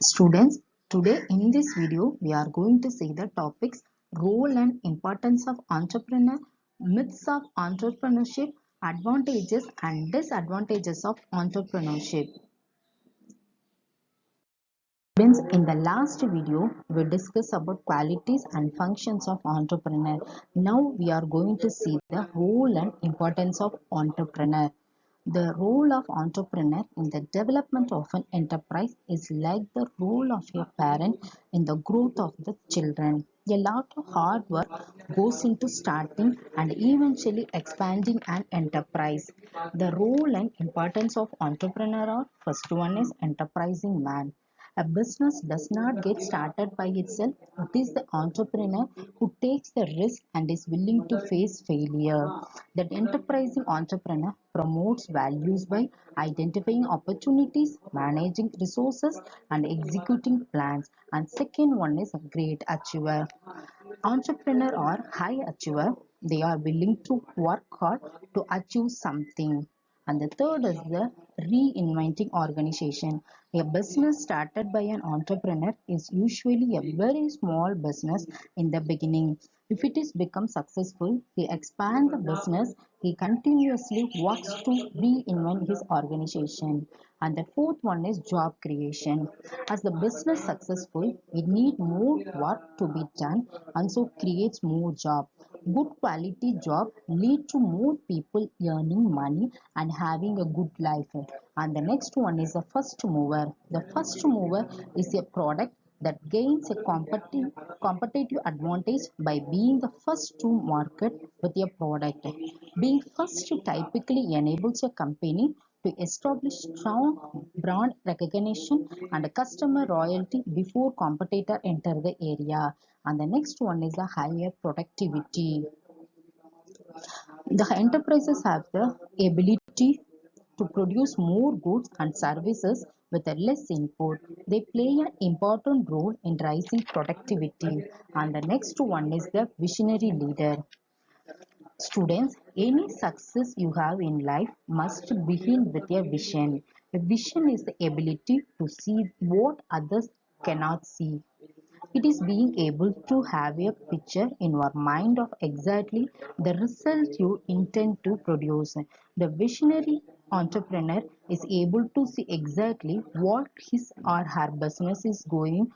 Students, today in this video we are going to see the topics role and importance of entrepreneur, myths of entrepreneurship, advantages and disadvantages of entrepreneurship. Friends, in the last video, we discussed about qualities and functions of entrepreneur. Now we are going to see the role and importance of entrepreneur. The role of entrepreneur in the development of an enterprise is like the role of a parent in the growth of the children. A lot of hard work goes into starting and eventually expanding an enterprise. The role and importance of entrepreneur are: first one is enterprising man. A business does not get started by itself. It is the entrepreneur who takes the risk and is willing to face failure. That enterprising entrepreneur promotes values by identifying opportunities, managing resources, and executing plans. And second one is a great achiever. Entrepreneur are high achiever. They are willing to work hard to achieve something. And the third is the reinventing organization. A business started by an entrepreneur is usually a very small business in the beginning. If it is become successful, he expands the business. He continuously works to reinvent his organization. And the fourth one is job creation. As the business successful, it need more work to be done and so creates more job. Good quality job lead to more people earning money and having a good life. And the next one is the first mover. The first mover is a product that gains a competitive advantage by being the first to market with a product. Being first typically enables a company to establish strong brand recognition and customer loyalty before competitor enter the area. And the next one is the higher productivity. The enterprises have the ability to produce more goods and services with a less input. They play an important role in rising productivity. And the next one is the visionary leader. Students, any success you have in life must begin with a vision. A vision is the ability to see what others cannot see. It is being able to have a picture in your mind of exactly the result you intend to produce. The visionary entrepreneur is able to see exactly what his or her business is going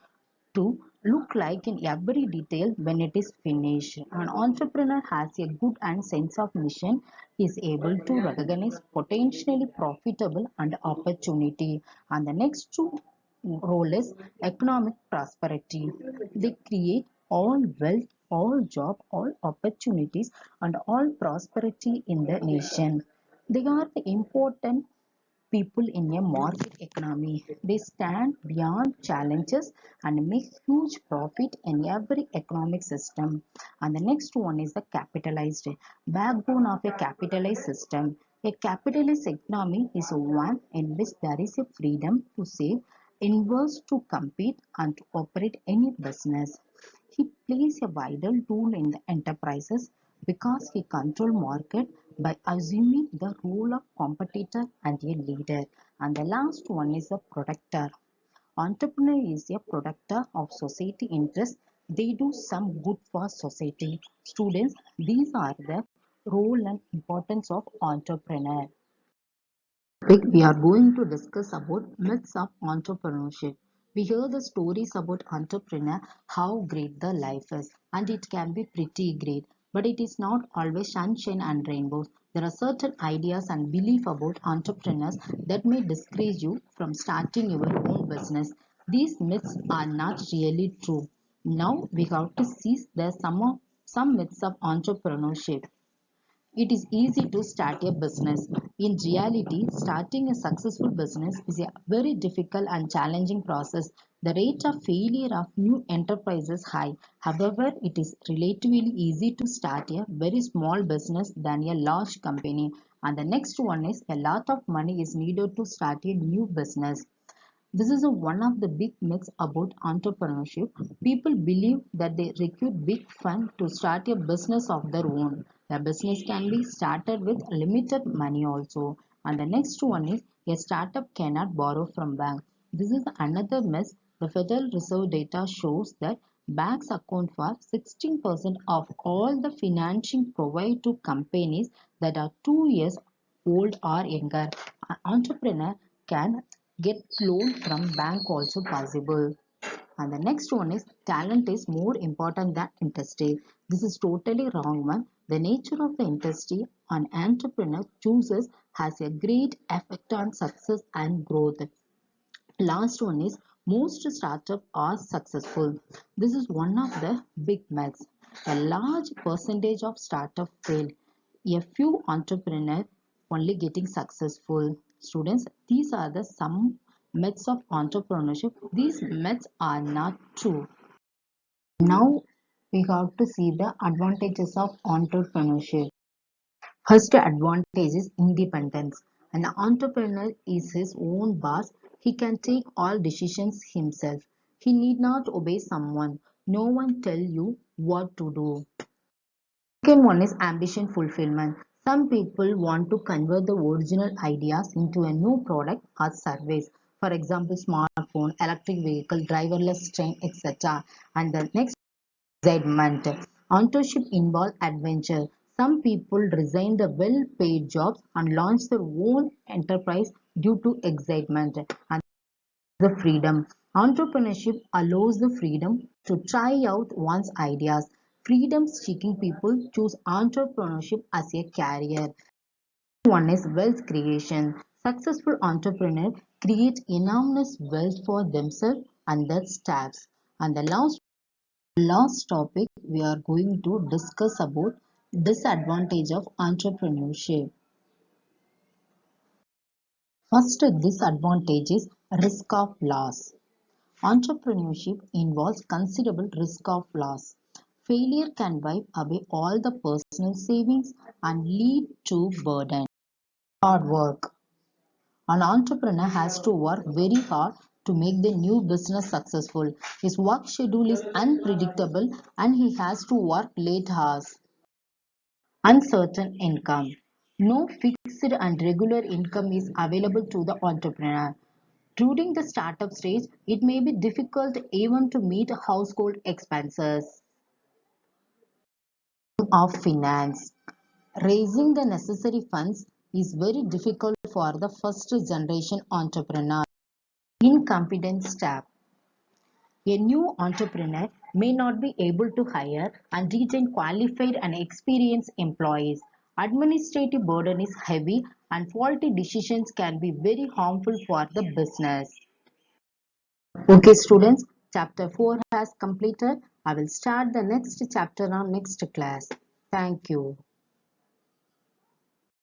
to look like in every detail when it is finished. An entrepreneur has a good and sense of mission, is able to recognize potentially profitable and opportunity. And the next two role is economic prosperity. They create all wealth, all job, all opportunities, and all prosperity in the nation. They are the important people in a market economy. They stand beyond challenges and make huge profit in every economic system. And the next one is the capitalized backbone of a capitalized system. A capitalist economy is one in which there is a freedom to save, invest, to compete, and to operate any business. He plays a vital role in the enterprises because he controls market by assuming the role of competitor and a leader. And the last one is a protector. Entrepreneur is a protector of society interests. They do some good for society. Students, these are the role and importance of entrepreneur. We are going to discuss about myths of entrepreneurship. We hear the stories about entrepreneur, how great the life is, and it can be pretty great, but it is not always sunshine and rainbows. There are certain ideas and belief about entrepreneurs that may discourage you from starting your own business. These myths are not really true. Now we have to see the some myths of entrepreneurship. It is easy to start a business. In reality, starting a successful business is a very difficult and challenging process. The rate of failure of new enterprises is high. However, it is relatively easy to start a very small business than a large company. And the next one is a lot of money is needed to start a new business. This is one of the big myths about entrepreneurship. People believe that they require big fund to start a business of their own. The business can be started with limited money also. And the next one is a startup cannot borrow from bank. This is another myth. The Federal Reserve data shows that banks account for 16% of all the financing provided to companies that are 2 years old or younger. An entrepreneur can get loan from bank also possible. And the next one is talent is more important than industry. This is totally wrong one. The nature of the industry an entrepreneur chooses has a great effect on success and growth. Last one is most startups are successful. This is one of the big myths. A large percentage of startups fail. A few entrepreneurs only getting successful. Students, these are the some myths of entrepreneurship. These myths are not true. Now we have to see the advantages of entrepreneurship. First advantage is independence. An entrepreneur is his own boss. He can take all decisions himself. He need not obey someone. No one tell you what to do. Second one is ambition fulfillment. Some people want to convert the original ideas into a new product or service. For example, smartphone, electric vehicle, driverless train, etc. And the next excitement. Entrepreneurship involves adventure. Some people resign the well-paid jobs and launch their own enterprise due to excitement and the freedom. Entrepreneurship allows the freedom to try out one's ideas. Freedom-seeking people choose entrepreneurship as a career. One is wealth creation. Successful entrepreneurs create enormous wealth for themselves and their staffs. And the last topic we are going to discuss about disadvantage of entrepreneurship. First disadvantage is risk of loss. Entrepreneurship involves considerable risk of loss. Failure can wipe away all the personal savings and lead to burden. Hard work. An entrepreneur has to work very hard to make the new business successful. His work schedule is unpredictable and he has to work late hours. Uncertain income. No fixed and regular income is available to the entrepreneur. During the startup stage, it may be difficult even to meet household expenses of finance. Raising the necessary funds is very difficult for the first generation entrepreneur. Incompetent staff. A new entrepreneur may not be able to hire and retain qualified and experienced employees. Administrative burden is heavy and faulty decisions can be very harmful for the business. Okay students, chapter 4 has completed. I will start the next chapter on next class. Thank you.